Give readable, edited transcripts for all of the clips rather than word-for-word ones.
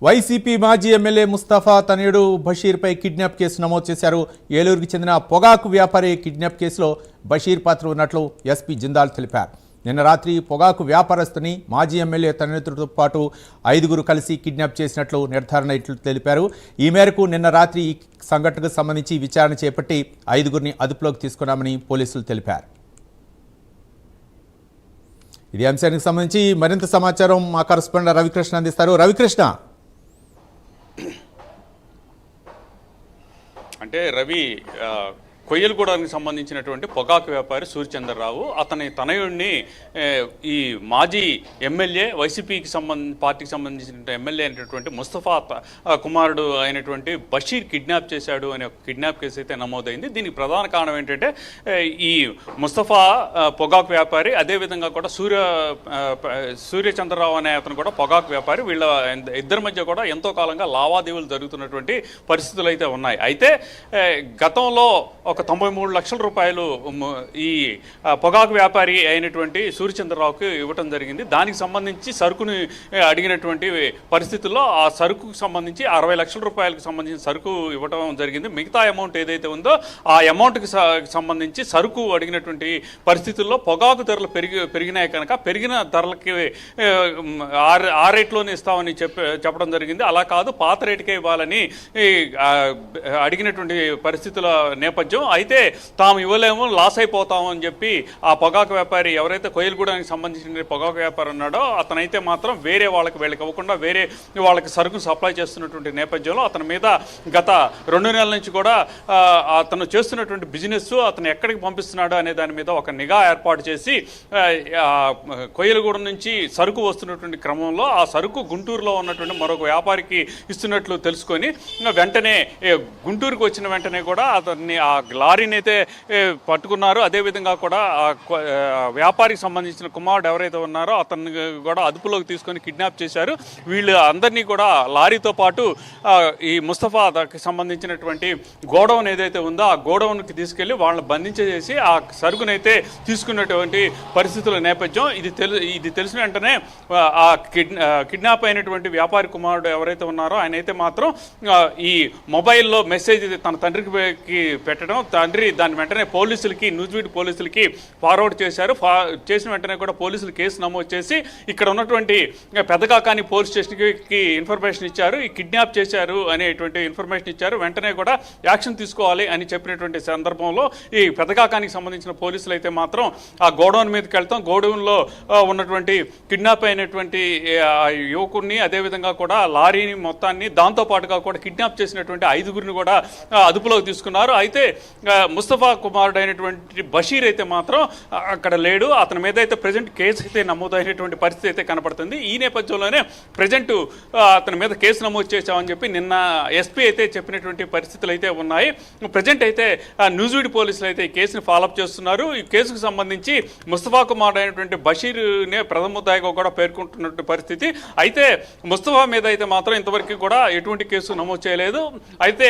YCP మాజీ MLA Mustafa తనయుడు బషీర్పై kidnap case నమోదు చేశారు. ఏలూరుకి చెందిన పొగాకు వ్యాపారి కిడ్నాప్ కేసులో బషీర్ పాత్ర ఉన్నట్లు ఎస్పీ జిందాల్ తెలిపారు. నిన్న రాత్రి పొగాకు వ్యాపారస్తుని మాజీ ఎమ్మెల్యే తనయుడితో పాటు 5గురు కలిసి కిడ్నాప్ చేసినట్లు నిర్ధారణ తెలిపారు. ఈ మేరకు నిన్న రాత్రి ఈ సంఘటనకు సంబంధించి విచారణ చేపట్టి 5గురిని అదుపులోకి తీసుకున్నామని పోలీసులు తెలిపారు. ఇదే అంశానికి సంబంధించి మరింత సమాచారం మా కరెస్పాండెంట్ రవికృష్ణ అందిస్తారు. రవికృష్ణ, అంటే రవి కొయ్యలగూడానికి సంబంధించినటువంటి పొగాకు వ్యాపారి సూర్యచంద్రరావు అతని తనయుడిని ఈ మాజీ ఎమ్మెల్యే వైసీపీకి పార్టీకి సంబంధించిన ఎమ్మెల్యే అయినటువంటి ముస్తఫా కుమారుడు అయినటువంటి బషీర్ కిడ్నాప్ చేశాడు అనే ఒక కిడ్నాప్ కేసు అయితే నమోదైంది. దీనికి ప్రధాన కారణం ఏంటంటే ఈ ముస్తఫా పొగాకు వ్యాపారి, అదేవిధంగా కూడా సూర్యచంద్రరావు అనే అతను కూడా పొగాకు వ్యాపారి. వీళ్ళ ఇద్దరి మధ్య కూడా ఎంతో కాలంగా లావాదేవీలు జరుగుతున్నటువంటి పరిస్థితులు అయితే ఉన్నాయి. అయితే గతంలో ఒక 93 లక్షల రూపాయలు ఈ పొగాకు వ్యాపారి అయినటువంటి సూర్యచంద్రరావుకి ఇవ్వటం జరిగింది. దానికి సంబంధించి సరుకుని అడిగినటువంటి పరిస్థితుల్లో ఆ సరుకుకు సంబంధించి 60 లక్షల రూపాయలకు సంబంధించిన సరుకు ఇవ్వటం జరిగింది. మిగతా అమౌంట్ ఏదైతే ఉందో ఆ అమౌంట్కి సంబంధించి సరుకు అడిగినటువంటి పరిస్థితుల్లో పొగాకు ధరలు పెరిగినాయి కనుక పెరిగిన ధరలకి ఆ రేట్లోనే ఇస్తామని చెప్పడం జరిగింది. అలా కాదు, పాత రేటుకే ఇవ్వాలని అడిగినటువంటి పరిస్థితుల నేపథ్యం. అయితే తాము ఇవ్వలేము, లాస్ అయిపోతాము అని చెప్పి ఆ పొగాకు వ్యాపారి, ఎవరైతే కొయ్యలగూడానికి సంబంధించిన పొగాకు వ్యాపారి ఉన్నాడో అతనైతే మాత్రం వేరే వీళ్ళకి ఇవ్వకుండా వేరే వాళ్ళకి సరుకును సప్లై చేస్తున్నటువంటి నేపథ్యంలో అతని మీద గత 2 నెలల నుంచి కూడా అతను చేస్తున్నటువంటి బిజినెస్, అతను ఎక్కడికి పంపిస్తున్నాడు అనే దాని మీద ఒక నిఘా ఏర్పాటు చేసి కొయ్యలగూడ నుంచి సరుకు వస్తున్నటువంటి క్రమంలో ఆ సరుకు గుంటూరులో ఉన్నటువంటి మరొక వ్యాపారికి ఇస్తున్నట్లు తెలుసుకొని వెంటనే గుంటూరుకు వచ్చిన వెంటనే కూడా అతన్ని ఆ లారీని అయితే పట్టుకున్నారు. అదేవిధంగా కూడా వ్యాపారికి సంబంధించిన కుమారుడు ఎవరైతే ఉన్నారో అతన్ని కూడా అదుపులోకి తీసుకొని కిడ్నాప్ చేశారు. వీళ్ళు అందరినీ కూడా లారీతో పాటు ఈ ముస్తఫాకి సంబంధించినటువంటి గోడౌన్ ఏదైతే ఉందో ఆ గోడౌన్కి తీసుకెళ్లి వాళ్ళని బంధించేసి ఆ సరుకునైతే తీసుకున్నటువంటి పరిస్థితుల నేపథ్యం. ఇది తెలిసిన వెంటనే ఆ కిడ్నాప్ అయినటువంటి వ్యాపారి కుమారుడు ఎవరైతే ఉన్నారో ఆయన అయితే మాత్రం ఈ మొబైల్లో మెసేజ్ తన తండ్రికి పెట్టడం, తండ్రి దాని వెంటనే పోలీసులకి, న్యూజివీడ్ పోలీసులకి ఫార్వర్డ్ చేశారు. చేసిన వెంటనే కూడా పోలీసులు కేసు నమోదు చేసి ఇక్కడ ఉన్నటువంటి పెదకాకాని పోలీస్ స్టేషన్కి ఇన్ఫర్మేషన్ ఇచ్చారు. ఈ కిడ్నాప్ చేశారు అనేటువంటి ఇన్ఫర్మేషన్ ఇచ్చారు. వెంటనే కూడా యాక్షన్ తీసుకోవాలి అని చెప్పినటువంటి సందర్భంలో ఈ పెదకాకానికి సంబంధించిన పోలీసులు అయితే మాత్రం ఆ గోడౌన్ మీదకి వెళ్తాం, గోడౌన్లో ఉన్నటువంటి కిడ్నాప్ అయినటువంటి యువకుడిని, అదేవిధంగా కూడా లారీని మొత్తాన్ని, దాంతోపాటుగా కూడా కిడ్నాప్ చేసినటువంటి 5గురిని కూడా అదుపులోకి తీసుకున్నారు. అయితే ముస్తఫా కుమారుడు అయినటువంటి బషీర్ అయితే మాత్రం అక్కడ లేడు. అతని మీద అయితే ప్రజెంట్ కేసు అయితే నమోదైనటువంటి పరిస్థితి అయితే కనపడుతుంది. ఈ నేపథ్యంలోనే ప్రజెంట్ అతని మీద కేసు నమోదు చేశామని చెప్పి నిన్న ఎస్పీ అయితే చెప్పినటువంటి పరిస్థితులు అయితే ఉన్నాయి. ప్రజెంట్ అయితే న్యూజివీడ్ పోలీసులు అయితే ఈ కేసుని ఫాలోఅప్ చేస్తున్నారు. ఈ కేసుకు సంబంధించి ముస్తఫా కుమారుడు అయినటువంటి బషీర్నే ప్రథమ ముద్దాయిగా కూడా పేర్కొంటున్నటువంటి పరిస్థితి. అయితే ముస్తఫా మీద అయితే మాత్రం ఇంతవరకు కూడా ఎటువంటి కేసు నమోదు చేయలేదు. అయితే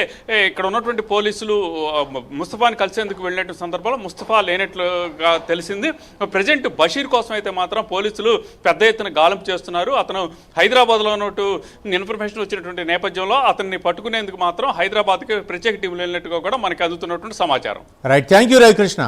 ఇక్కడ ఉన్నటువంటి పోలీసులు ముస్తఫాని కలిసేందుకు వెళ్ళినట్టు సందర్భంలో ముస్తఫా లేనట్లుగా తెలిసింది. ప్రజెంట్ బషీర్ కోసం అయితే మాత్రం పోలీసులు పెద్ద ఎత్తున గాలింపు చేస్తున్నారు. అతను హైదరాబాద్లో ఉన్నట్టు ఇన్ఫర్మేషన్ వచ్చినటువంటి నేపథ్యంలో అతన్ని పట్టుకునేందుకు మాత్రం హైదరాబాద్కి ప్రత్యేక టీంలు వెళ్ళినట్టుగా కూడా మనకి అందుతున్నటువంటి సమాచారం. Right, thank you Ravikrishna.